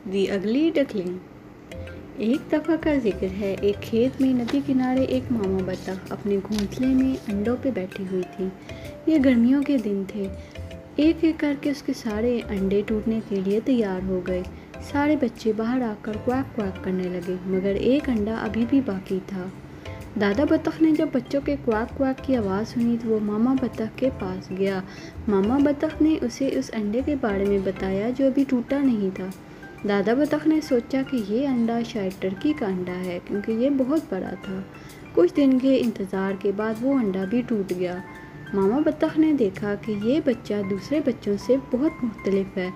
दी अगली डकलिंग। एक दफ़ा का जिक्र है, एक खेत में नदी किनारे एक मामा बतख अपने घोंसले में अंडों पे बैठी हुई थी। ये गर्मियों के दिन थे। एक एक करके उसके सारे अंडे टूटने के लिए तैयार हो गए। सारे बच्चे बाहर आकर क्वाक क्वाक करने लगे, मगर एक अंडा अभी भी बाकी था। दादा बतख ने जब बच्चों के क्वाक क्वाक की आवाज़ सुनी तो वो मामा बतख के पास गया। मामा बतख ने उसे उस अंडे के बारे में बताया जो अभी टूटा नहीं था। दादा बतख ने सोचा कि ये अंडा शायद टर्की का अंडा है, क्योंकि ये बहुत बड़ा था। कुछ दिन के इंतज़ार के बाद वो अंडा भी टूट गया। मामा बतख ने देखा कि ये बच्चा दूसरे बच्चों से बहुत मुख्तलिफ है।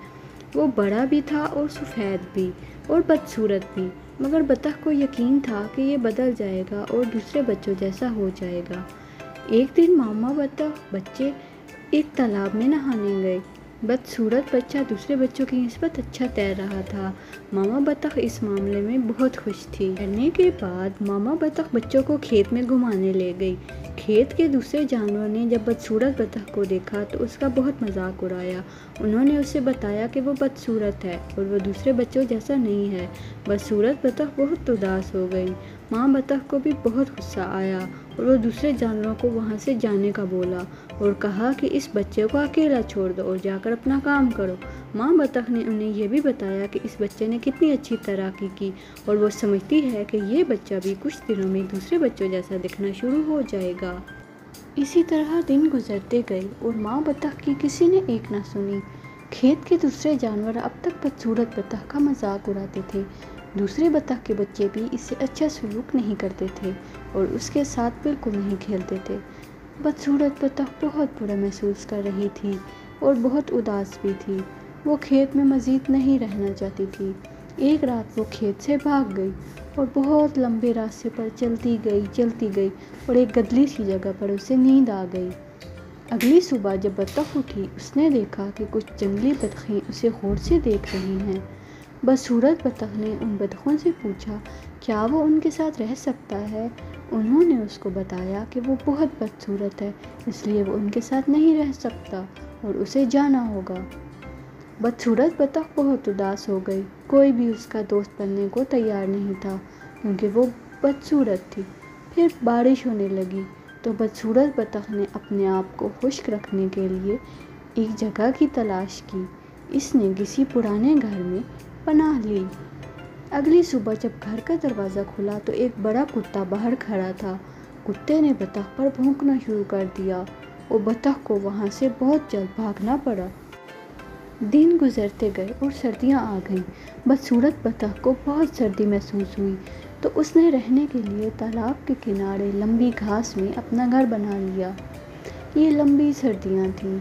वो बड़ा भी था और सफ़ेद भी और बदसूरत भी, मगर बतख को यकीन था कि ये बदल जाएगा और दूसरे बच्चों जैसा हो जाएगा। एक दिन मामा बतख बच्चे एक तालाब में नहाने गए। बदसूरत बच्चा दूसरे बच्चों की निस्बत अच्छा तैर रहा था। मामा बतख इस मामले में बहुत खुश थी। तैरने के बाद मामा बतख बच्चों को खेत में घुमाने ले गई। खेत के दूसरे जानवर ने जब बदसूरत बतख को देखा तो उसका बहुत मजाक उड़ाया। उन्होंने उसे बताया कि वो बदसूरत है और वो दूसरे बच्चों जैसा नहीं है। बदसूरत बतख बहुत उदास हो गई। माँ बतख को भी बहुत गुस्सा आया और वो दूसरे जानवरों को वहाँ से जाने का बोला और कहा कि इस बच्चे को अकेला छोड़ दो और जाकर अपना काम करो। माँ बतख ने उन्हें यह भी बताया कि इस बच्चे ने कितनी अच्छी तैराकी की और वो समझती है कि ये बच्चा भी कुछ दिनों में दूसरे बच्चों जैसा दिखना शुरू हो जाएगा। इसी तरह दिन गुजरते गए और माँ बतख की किसी ने एक ना सुनी। खेत के दूसरे जानवर अब तक बदसूरत बतख का मजाक उड़ाते थे। दूसरे बतख के बच्चे भी इससे अच्छा सलूक नहीं करते थे और उसके साथ बिल्कुल नहीं खेलते थे। बदसूरत बतख बहुत बुरा महसूस कर रही थी और बहुत उदास भी थी। वो खेत में मज़ीद नहीं रहना चाहती थी। एक रात वो खेत से भाग गई और बहुत लंबे रास्ते पर चलती गई और एक गदली सी जगह पर उसे नींद आ गई। अगली सुबह जब बतख उठी, उसने देखा कि कुछ जंगली बतखें उसे गौर से देख रही हैं। बदसूरत बतख ने उन बतखों से पूछा क्या वो उनके साथ रह सकता है। उन्होंने उसको बताया कि वो बहुत बदसूरत है, इसलिए वो उनके साथ नहीं रह सकता और उसे जाना होगा। बदसूरत बतख बहुत उदास हो गई। कोई भी उसका दोस्त बनने को तैयार नहीं था, क्योंकि वो बदसूरत थी। फिर बारिश होने लगी तो बदसूरत बतख ने अपने आप को खुश्क रखने के लिए एक जगह की तलाश की। इसने किसी पुराने घर में पनाह ली। अगली सुबह जब घर का दरवाज़ा खुला तो एक बड़ा कुत्ता बाहर खड़ा था। कुत्ते ने बतख पर भौंकना शुरू कर दिया और बतख को वहाँ से बहुत जल्द भागना पड़ा। दिन गुजरते गए और सर्दियाँ आ गईं। बदसूरत बतख को बहुत सर्दी महसूस हुई तो उसने रहने के लिए तालाब के किनारे लंबी घास में अपना घर बना लिया। ये लंबी सर्दियाँ थीं।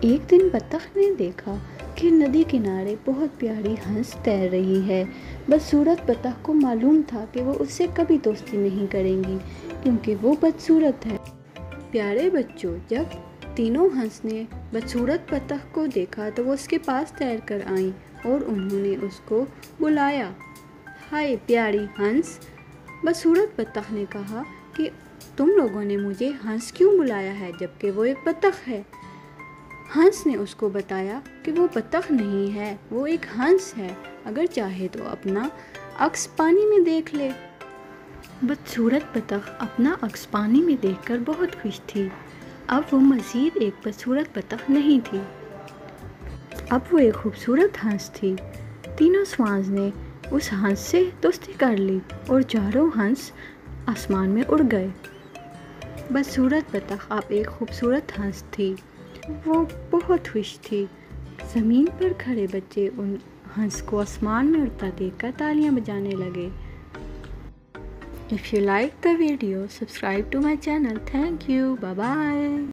एक दिन बतख ने देखा कि नदी किनारे बहुत प्यारी हंस तैर रही है। बदसूरत बतख को मालूम था कि वो उससे कभी दोस्ती नहीं करेंगी, क्योंकि वो बदसूरत है। प्यारे बच्चों, जब तीनों हंस ने बदसूरत बतख को देखा तो वो उसके पास तैर कर आईं और उन्होंने उसको बुलाया। हाय प्यारी हंस। बदसूरत बतख ने कहा कि तुम लोगों ने मुझे हंस क्यों बुलाया है, जबकि वो एक बतख है। हंस ने उसको बताया कि वो बतख नहीं है, वो एक हंस है। अगर चाहे तो अपना अक्स पानी में देख ले। बदसूरत बतख अपना अक्स पानी में देखकर बहुत खुश थी। अब वो मज़ीद एक बदसूरत बतख नहीं थी, अब वो एक खूबसूरत हंस थी। तीनों स्वांस ने उस हंस से दोस्ती कर ली और चारों हंस आसमान में उड़ गए। बदसूरत बतख अब एक खूबसूरत हंस थी। वो बहुत खुश थी। ज़मीन पर खड़े बच्चे उन हंस को आसमान में उड़ता देखकर तालियां बजाने लगे। If you like the video, subscribe to my channel. Thank you. Bye bye.